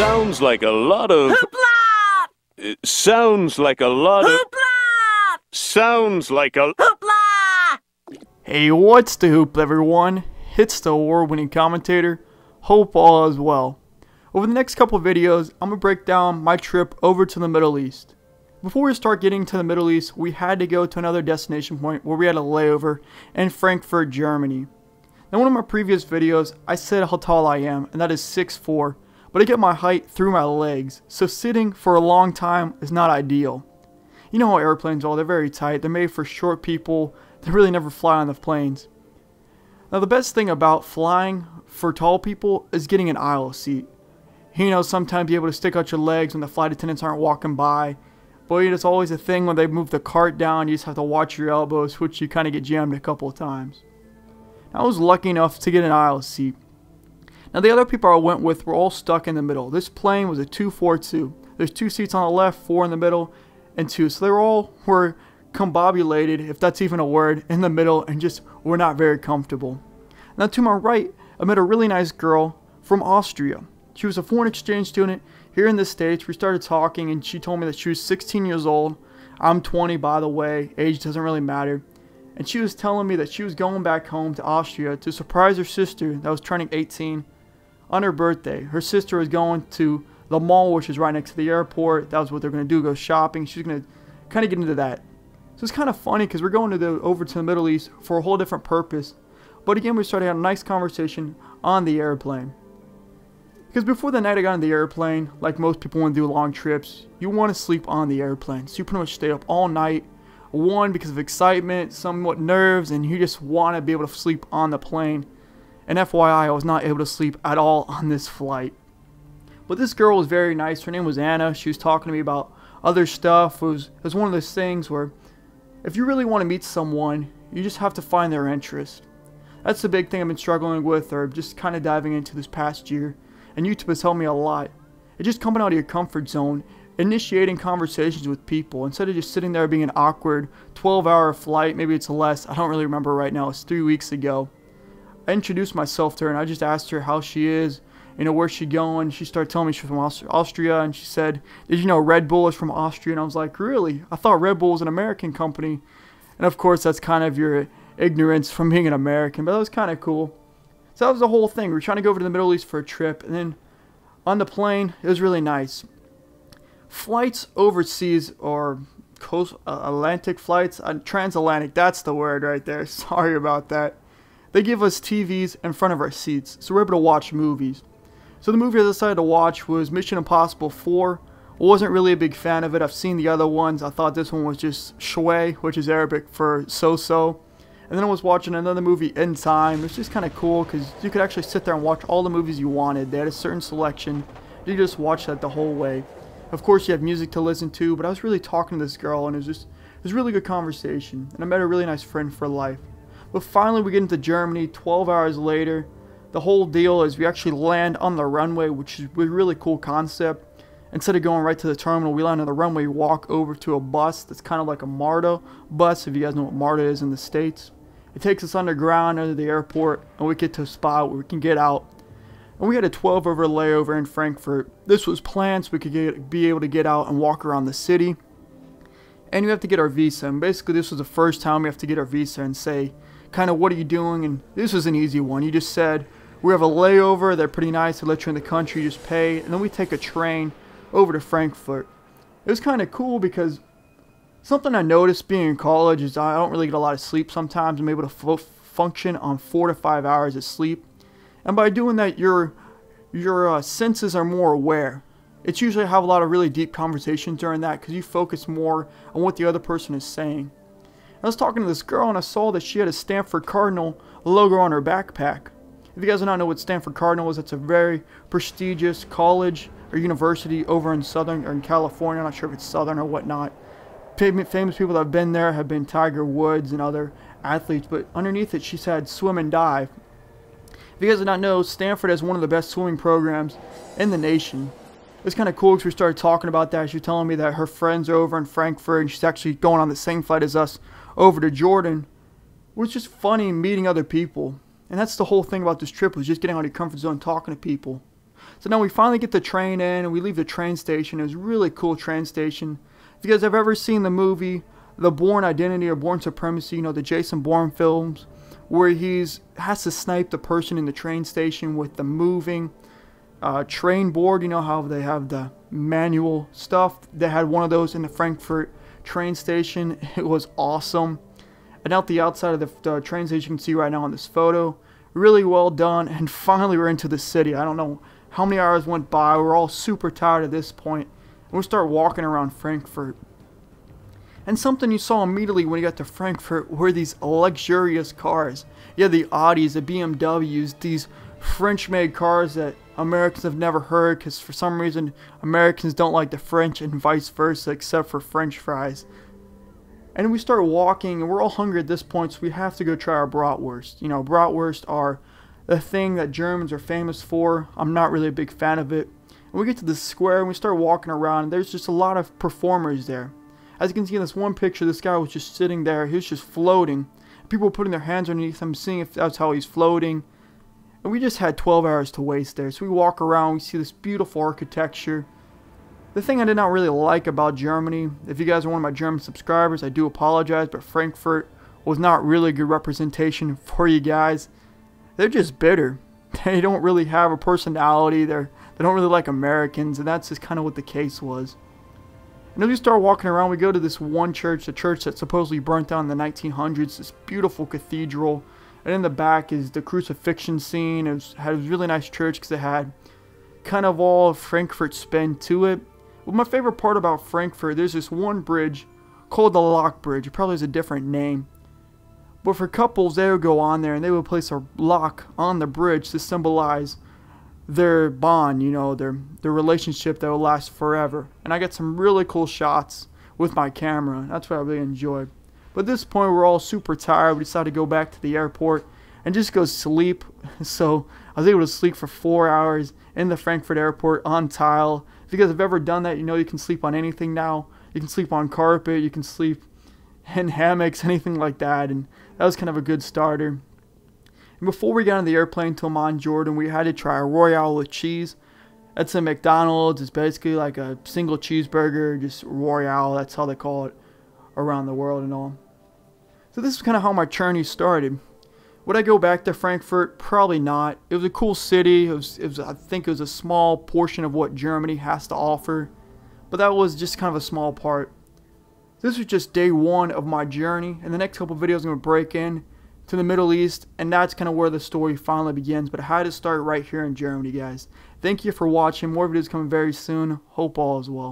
Sounds like a lot of... Hoopla! It sounds like a lot of... Hoopla! Sounds like a... Hoopla! Hey, what's the hoop, everyone? It's the award-winning commentator, Hope all is well. Over the next couple of videos, I'm going to break down my trip over to the Middle East. Before we start getting to the Middle East, we had to go to another destination point where we had a layover in Frankfurt, Germany. Now, in one of my previous videos, I said how tall I am, and that is 6'4", but I get my height through my legs, so sitting for a long time is not ideal. You know how airplanes are, they're very tight, they're made for short people, they really never fly on the planes. Now, the best thing about flying for tall people is getting an aisle seat. You know, sometimes you're able to stick out your legs when the flight attendants aren't walking by. But it's always a thing when they move the cart down, you just have to watch your elbows, which you kind of get jammed a couple of times. I was lucky enough to get an aisle seat. Now, the other people I went with were all stuck in the middle. This plane was a 2-4-2. There's 2 seats on the left, 4 in the middle, and 2. So they were combobulated, if that's even a word, in the middle, and just were not very comfortable. Now, to my right, I met a really nice girl from Austria. She was a foreign exchange student here in the States. We started talking, and she told me that she was 16 years old. I'm 20, by the way. Age doesn't really matter. And she was telling me that she was going back home to Austria to surprise her sister that was turning 18 on her birthday. Her sister was going to the mall, which is right next to the airport. That was what they're going to do, go shopping. She's going to kind of get into that. So it's kind of funny because we're going over to the Middle East for a whole different purpose. But again, we started having a nice conversation on the airplane. Because before the night I got on the airplane, like most people want to do long trips, you want to sleep on the airplane. So you pretty much stay up all night. One, because of excitement, somewhat nerves, and you just want to be able to sleep on the plane. And FYI, I was not able to sleep at all on this flight. But this girl was very nice. Her name was Anna. She was talking to me about other stuff. It was one of those things where if you really want to meet someone, you just have to find their interest. That's the big thing I've been struggling with, or just kind of diving into this past year. And YouTube has helped me a lot. It's just coming out of your comfort zone, initiating conversations with people instead of just sitting there being an awkward 12-hour flight. Maybe it's less. I don't really remember right now. It's 3 weeks ago. I introduced myself to her and I just asked her how she is, you know, where's she going. She started telling me she's from Austria, and she said, "Did you know Red Bull is from Austria?" And I was like, "Really? I thought Red Bull was an American company." And of course, that's kind of your ignorance from being an American, but that was kind of cool. So that was the whole thing. We were trying to go over to the Middle East for a trip, and then on the plane, it was really nice. Flights overseas, or Atlantic flights, transatlantic, that's the word right there. Sorry about that. They give us TVs in front of our seats, so we're able to watch movies. So the movie I decided to watch was Mission Impossible 4. I wasn't really a big fan of it. I've seen the other ones. I thought this one was just shway, which is Arabic for so-so. And then I was watching another movie, In Time. It's just kind of cool because you could actually sit there and watch all the movies you wanted. They had a certain selection. You just watch that the whole way. Of course, you have music to listen to, but I was really talking to this girl, and it was a really good conversation. And I met a really nice friend for life. But finally, we get into Germany 12 hours later. The whole deal is we actually land on the runway, which is a really cool concept. Instead of going right to the terminal, we land on the runway, walk over to a bus that's kind of like a MARTA bus, if you guys know what MARTA is in the States. It takes us underground under the airport, and we get to a spot where we can get out. And we had a 12-hour layover in Frankfurt. This was planned so we could be able to get out and walk around the city. And you have to get our visa. And basically, this was the first time we have to get our visa and say, kind of, what are you doing? And this was an easy one. You just said, we have a layover. They're pretty nice. They let you in the country. You just pay. And then we take a train over to Frankfurt. It was kind of cool because something I noticed being in college is I don't really get a lot of sleep sometimes. I'm able to function on 4 to 5 hours of sleep. And by doing that, your senses are more aware. It's usually I have a lot of really deep conversations during that because you focus more on what the other person is saying. I was talking to this girl and I saw that she had a Stanford Cardinal logo on her backpack. If you guys do not know what Stanford Cardinal is, it's a very prestigious college or university over in California. I'm not sure if it's southern or whatnot. Famous people that have been there have been Tiger Woods and other athletes, but underneath it she said swim and dive. If you guys do not know, Stanford has one of the best swimming programs in the nation. It's kind of cool because we started talking about that. She was telling me that her friends are over in Frankfurt and she's actually going on the same flight as us over to Jordan. It was just funny meeting other people. And that's the whole thing about this trip, was just getting out of your comfort zone, talking to people. So now we finally get the train in and we leave the train station. It was a really cool train station. If you guys have ever seen the movie The Bourne Identity or Bourne Supremacy, you know, the Jason Bourne films, where has to snipe the person in the train station with the moving train board. You know how they have the manual stuff? They had one of those in the Frankfurt train station. It was awesome. And out the outside of the train station, you can see right now in this photo, really well done. And finally we're into the city. I don't know how many hours went by. We're all super tired at this point. And we start walking around Frankfurt. And something you saw immediately when you got to Frankfurt were these luxurious cars. You had the Audis, the BMWs, these French-made cars that Americans have never heard because for some reason Americans don't like the French and vice versa except for French fries. And we start walking and we're all hungry at this point, so we have to go try our bratwurst. You know, bratwurst are the thing that Germans are famous for. I'm not really a big fan of it. And we get to the square and we start walking around and there's just a lot of performers there. As you can see in this one picture, this guy was just sitting there. He was just floating. People were putting their hands underneath him, seeing if that's how he's floating. And we just had 12 hours to waste there. So we walk around, we see this beautiful architecture. The thing I did not really like about Germany, if you guys are one of my German subscribers, I do apologize, but Frankfurt was not really a good representation for you guys. They're just bitter. They don't really have a personality. They don't really like Americans, and that's just kind of what the case was. And as we start walking around, we go to this one church, the church that supposedly burnt down in the 1900s, this beautiful cathedral. And in the back is the crucifixion scene. It had a really nice church because it had kind of all Frankfurt spin to it. But my favorite part about Frankfurt, there's this one bridge called the Lock Bridge. It probably has a different name. But for couples, they would go on there and they would place a lock on the bridge to symbolize their bond, you know, their relationship that will last forever. And I got some really cool shots with my camera. That's what I really enjoyed. But at this point, we're all super tired. We decided to go back to the airport and just go sleep. So I was able to sleep for 4 hours in the Frankfurt airport on tile. If you guys have ever done that, you know you can sleep on anything now. You can sleep on carpet. You can sleep in hammocks, anything like that. And that was kind of a good starter. And before we got on the airplane to Amman, Jordan, we had to try a Royale with cheese. That's a McDonald's. It's basically like a single cheeseburger, just Royale. That's how they call it around the world and all. So this is kind of how my journey started. Would I go back to Frankfurt? Probably not. It was a cool city. I think it was a small portion of what Germany has to offer. But that was just kind of a small part. This was just day one of my journey. In the next couple of videos, I'm going to break in to the Middle East. And that's kind of where the story finally begins. But I had to start right here in Germany, guys. Thank you for watching. More videos coming very soon. Hope all is well.